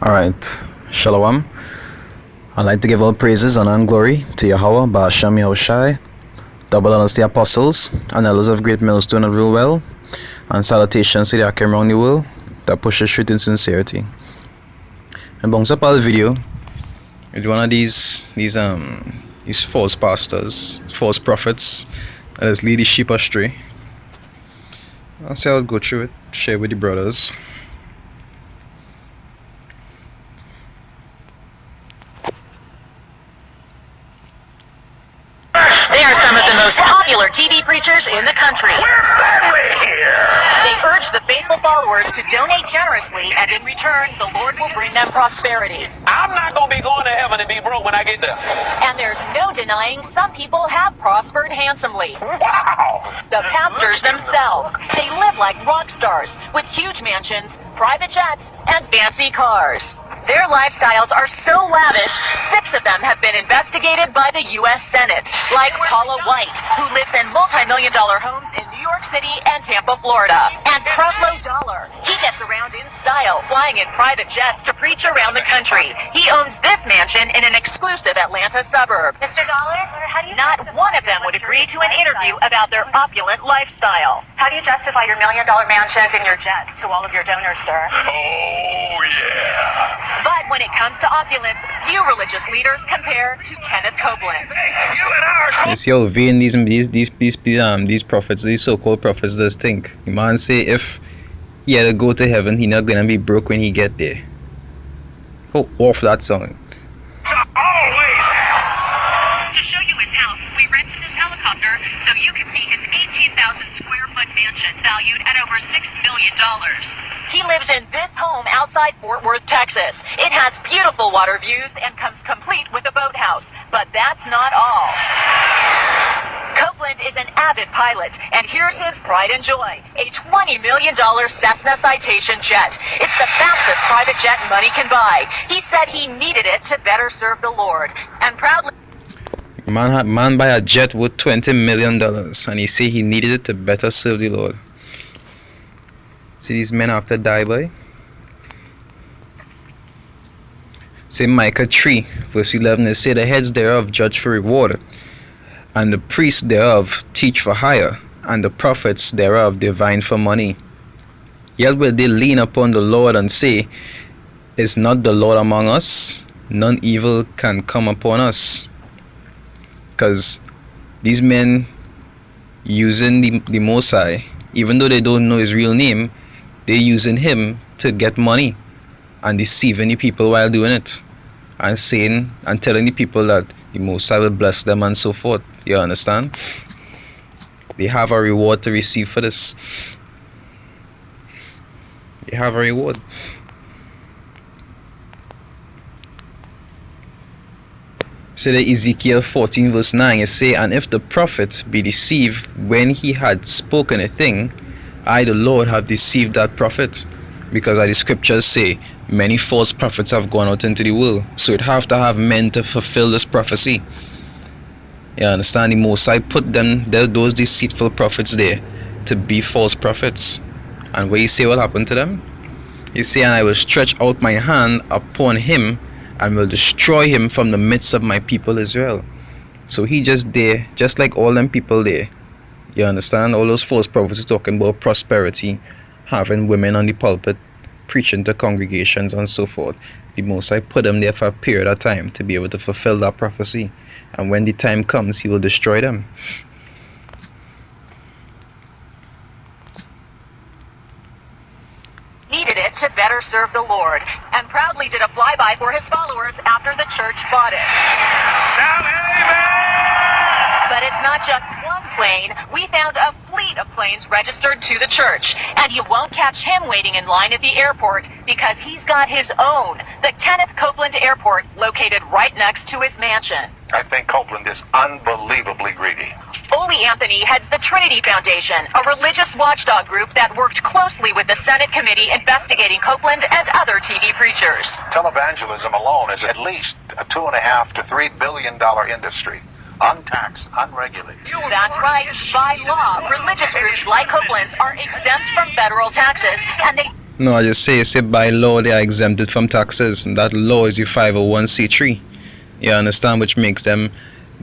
Alright, Shalom. I'd like to give all praises, honor, and glory to Yahweh, Ba'ashem Yahushai, double honors to the apostles, and elders of great millstone of real well, and salutations to the Akim around the world that pushes truth in sincerity. And bounce up all video with one of these false pastors, false prophets that has lead the sheep astray. I'll say I'll go through it, share with the brothers. They are some of the most popular TV preachers in the country. We're family here. They urge the faithful followers to donate generously, and in return, the Lord will bring them prosperity. I'm not going to be going to heaven and be broke when I get there. And there's no denying some people have prospered handsomely. Wow. The pastors themselves, they live like rock stars with huge mansions, private jets, and fancy cars. Their lifestyles are so lavish, 6 of them have been investigated by the U.S. Senate, like Paula White, who lives in multi-million-dollar homes in New York City and Tampa, Florida. And Creflo Dollar, he gets around in style, flying in private jets to preach around the country. He owns this mansion in an exclusive Atlanta suburb. Mr. Dollar, how do you Not one of them would agree to an interview about their opulent lifestyle. How do you justify your $1 million mansions and your jets to all of your donors, sir? Oh, yeah. But when it comes to opulence, few religious leaders compare to Kenneth Copeland. You and ours. You see how vain these prophets, these so-called prophets, just think. The man say if he had to go to heaven, he not gonna be broke when he get there. Go off that song. Always have. To show you his house, we rented this helicopter so you can see his 18,000 square foot mansion valued at over $6 million. He lives in this home outside Fort Worth, Texas. It has beautiful water views and comes complete with a boathouse. But that's not all. Copeland is an avid pilot, and here's his pride and joy, a $20 million Cessna Citation jet. It's the fastest private jet money can buy. He said he needed it to better serve the Lord, and proudly... Man buy a jet worth $20 million, and he say he needed it to better serve the Lord. See these men after die, boy? Say Micah 3, verse 11, it say the heads thereof judge for reward, and the priests thereof teach for hire, and the prophets thereof divine for money. Yet will they lean upon the Lord and say, is not the Lord among us? None evil can come upon us. Because these men using the Most High, even though they don't know his real name, they're using him to get money and deceiving the people while doing it, and saying and telling the people that the Most High will bless them and so forth. You understand? They have a reward to receive for this. They have a reward. So the Ezekiel 14 verse 9, it say, and if the prophet be deceived when he had spoken a thing, I the Lord have deceived that prophet. Because as the scriptures say, many false prophets have gone out into the world. So it have to have men to fulfill this prophecy. You understand? The Most High put them, those deceitful prophets there to be false prophets. And what you say will happen to them? You say, and I will stretch out my hand upon him and will destroy him from the midst of my people Israel. So he just there, just like all them people there. You understand? All those false prophets talking about prosperity, having women on the pulpit, preaching to congregations and so forth. The Most High put them there for a period of time to be able to fulfill that prophecy. And when the time comes, he will destroy them. Needed it to better serve the Lord, and proudly did a flyby for his followers after the church bought it. Shout amen. But it's not just one plane. We found a fleet of planes registered to the church, and you won't catch him waiting in line at the airport because he's got his own, the Kenneth Copeland Airport, located right next to his mansion. I think Copeland is unbelievably greedy. Ole Anthony heads the Trinity Foundation, a religious watchdog group that worked closely with the Senate committee investigating Copeland and other TV preachers. Televangelism alone is at least a $2.5 to $3 billion industry. Untaxed, unregulated. That's right. By law, religious groups like Copeland's are exempt from federal taxes, and they No, I just say by law they are exempted from taxes. And that law is the 501c3. You understand, which makes them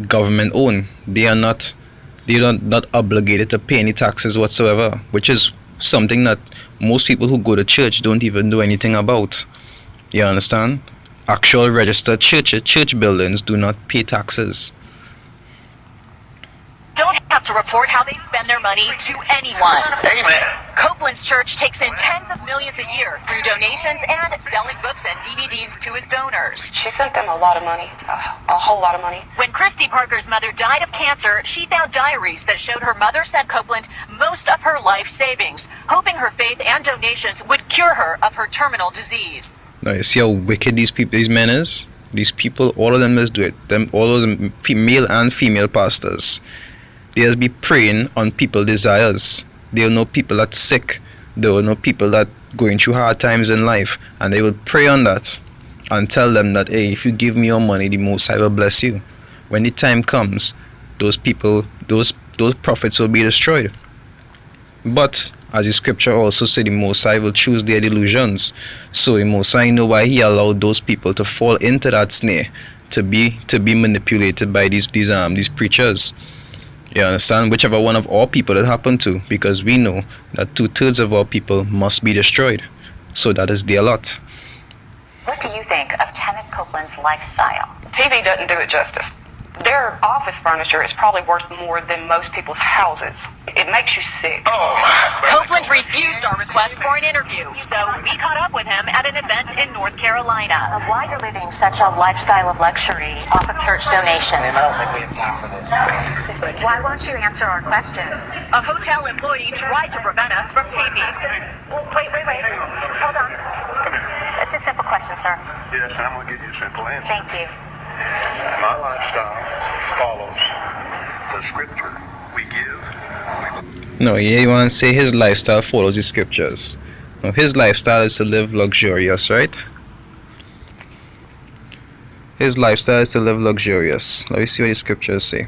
government owned. They don't not obligated to pay any taxes whatsoever, which is something that most people who go to church don't even know anything about. You understand? Actual registered church buildings do not pay taxes. Don't have to report how they spend their money to anyone. Amen. Copeland's church takes in tens of millions a year through donations and selling books and DVDs to his donors. She sent them a lot of money, a whole lot of money. When Christy Parker's mother died of cancer, she found diaries that showed her mother sent Copeland most of her life savings, hoping her faith and donations would cure her of her terminal disease. Now you see how wicked these men is? These people, all of them must do it. All of them, male and female pastors. They just be preying on people's desires. They'll know people that's sick. They'll know people that going through hard times in life, and they will prey on that and tell them that, hey, if you give me your money, the Most High will bless you. When the time comes, those people, those prophets will be destroyed. But as the scripture also said, the Most High will choose their delusions. So the Most High know why He allowed those people to fall into that snare, to be manipulated by these preachers. You understand? Whichever one of our people it happened to, because we know that 2/3 of our people must be destroyed. So that is their lot. What do you think of Kenneth Copeland's lifestyle? TV doesn't do it justice. Their office furniture is probably worth more than most people's houses. It makes you sick. Oh, my. Copeland refused our request for an interview, so we caught up with him at an event in North Carolina. Why you're living such a lifestyle of luxury off of church donations? I don't think we have time for this. Why won't you answer our questions? A hotel employee tried to prevent us from taping. Wait. Hold on. It's a simple question, sir. Yes, I'm going to give you a simple answer. Thank you. My lifestyle follows the scripture we give. No, you want to say his lifestyle follows the scriptures. No, his lifestyle is to live luxurious, right? His lifestyle is to live luxurious. Let me see what the scriptures say.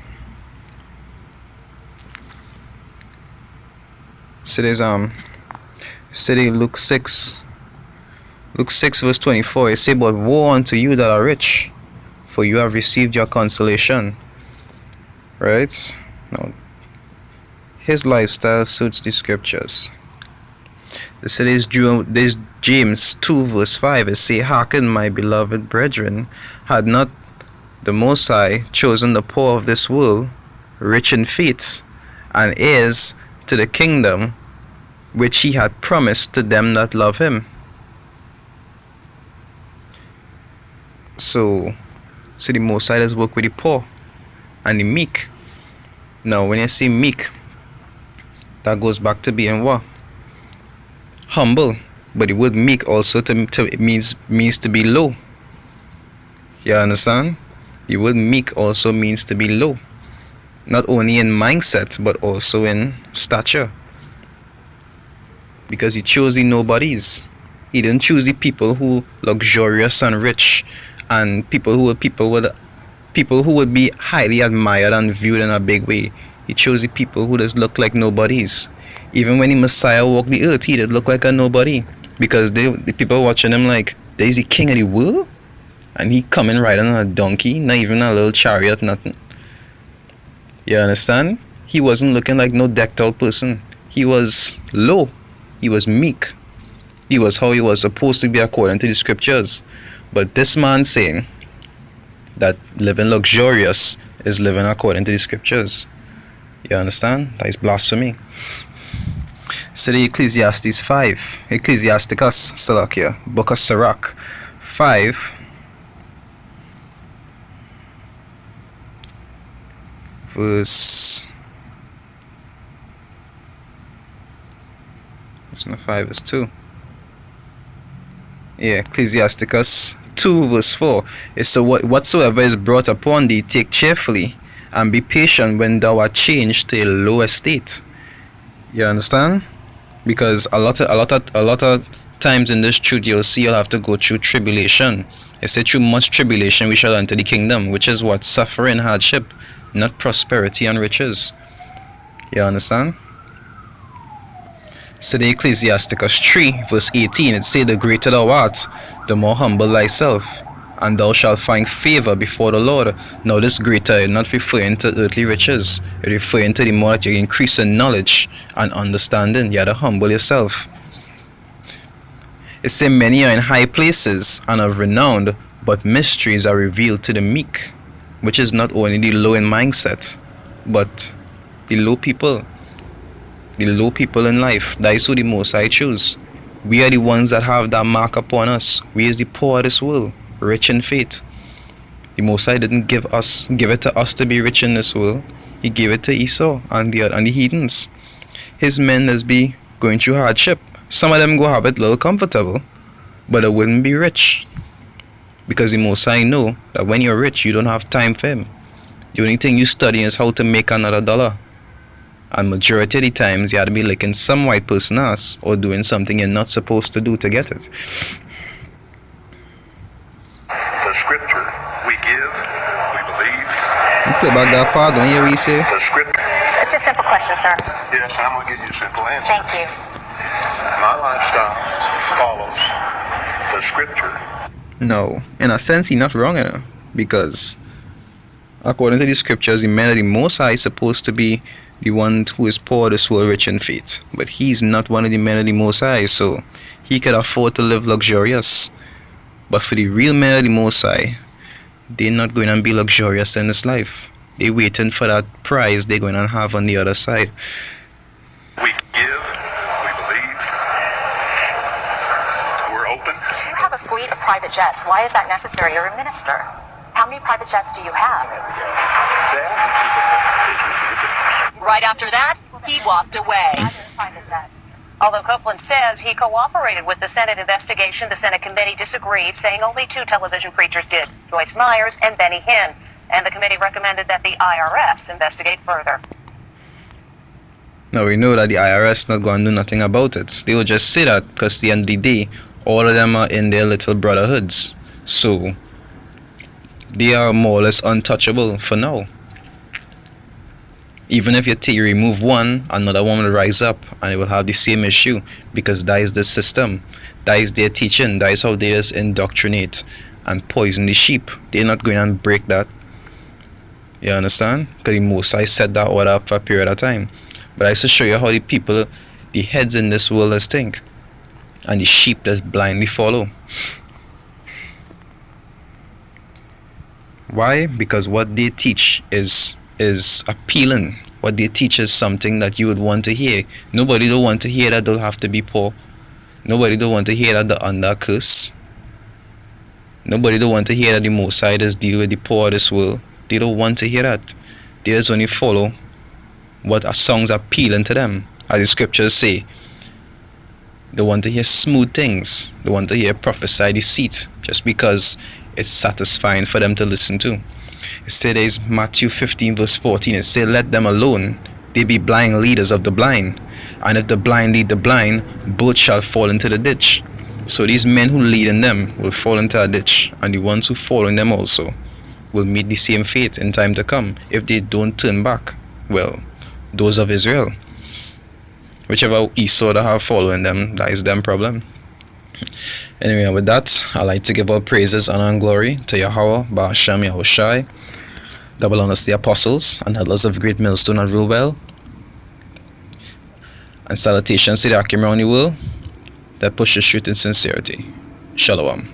So there's Luke 6 verse 24. It say, but woe unto you that are rich, for you have received your consolation. Right? Now, his lifestyle suits the scriptures. They say there's James 2 verse 5. It say, hearken, my beloved brethren, had not the Most High chosen the poor of this world, rich in faith, and heirs to the kingdom which He had promised to them that love Him. So the Most High does work with the poor and the meek. Now when you see meek, that goes back to being what? Humble. But the word meek also it means to be low. You understand? The word meek also means to be low. Not only in mindset, but also in stature. Because He chose the nobodies. He didn't choose the people who luxurious and rich, and people who would be highly admired and viewed in a big way. He chose the people who just look like nobodies. Even when the Messiah walked the earth, He did look like a nobody, because the people watching Him like, there's the king of the world, and He coming riding on a donkey, not even a little chariot, nothing. You understand? He wasn't looking like no decked out person. He was low. He was meek. He was how He was supposed to be according to the scriptures. But this man saying that living luxurious is living according to the scriptures. You understand? That is blasphemy. So the Ecclesiasticus, Salakia, Book of Sirach 5, verse, it's not 5, it's 2. Yeah, Ecclesiasticus 2 verse 4. It's so whatsoever is brought upon thee, take cheerfully, and be patient when thou art changed to a low estate. You understand? Because a lot of times in this truth, you'll see you'll have to go through tribulation. It said, through much tribulation we shall enter the kingdom, which is what? Suffering, hardship, not prosperity and riches. You understand? So the Ecclesiasticus 3 verse 18, it say, the greater thou art, the more humble thyself, and thou shalt find favor before the Lord. Now this greater is not referring to earthly riches. It's referring to the more that you increase in knowledge and understanding. You have to humble yourself. It says, many are in high places and are renowned, but mysteries are revealed to the meek. Which is not only the low in mindset, but the low people. The low people in life. That is who the Most High choose. We are the ones that have that mark upon us. We is the poor of this world, rich in faith. The Most High didn't give it to us to be rich in this world. He gave it to Esau and the heathens. His men is be going through hardship. Some of them go have it a little comfortable, but they wouldn't be rich. Because the Most High know that when you're rich, you don't have time for him. The only thing you study is how to make another dollar. And majority of the times, you have to be licking some white person ass or doing something you're not supposed to do to get it. The scripture we give, we believe. You play back that part, don't you hear what you say? The scripture. It's just a simple question, sir. Yes, I'm going to give you a simple answer. Thank you. My lifestyle follows the scripture. No, in a sense, he's not wrong, because according to the scriptures, the man of the Most High is supposed to be the one who is poor, this world, rich in faith. But he's not one of the men of the Most High, so he could afford to live luxurious. But for the real men of the Most High, they're not going to be luxurious in this life. They're waiting for that prize they're going to have on the other side. We give, we believe. We're open. You have a fleet of private jets. Why is that necessary? You're a minister. How many private jets do you have? Right after that, he walked away. Although Copeland says he cooperated with the Senate investigation, the Senate committee disagreed, saying only 2 television preachers did, Joyce Myers and Benny Hinn. And the committee recommended that the IRS investigate further. Now we know that the IRS not going to do nothing about it. They will just say that because at the end of the day, all of them are in their little brotherhoods. So they are more or less untouchable for now. Even if you remove one, another one will rise up and it will have the same issue, because that is the system. That is their teaching. That is how they just indoctrinate and poison the sheep. They're not going to break that. You understand? Because the Most High set that order up for a period of time. But I used to show you how the people, the heads in this world just think, and the sheep just blindly follow. Why? Because what they teach is appealing. What they teach is something that you would want to hear. Nobody don't want to hear that they'll have to be poor. Nobody don't want to hear that they're under a curse. Nobody don't want to hear that the Most High does deal with the poor of this world. They don't want to hear that. They just only follow what are songs appealing to them. As the scriptures say, they want to hear smooth things. They want to hear prophesy deceit, just because it's satisfying for them to listen to. It says there's Matthew 15 verse 14. It says, let them alone. They be blind leaders of the blind. And if the blind lead the blind, both shall fall into the ditch. So these men who lead in them will fall into a ditch, and the ones who follow in them also will meet the same fate in time to come if they don't turn back. Well, those of Israel, whichever Esau that have following them, that is them problem. Anyway, with that, I like to give all praises, honor, and glory to Yahweh, Ba'ashem Yahushai, double honors to the apostles and elders of Great Millstone and rule well, and salutations to the Akim around the world that pushes truth in sincerity. Shalom.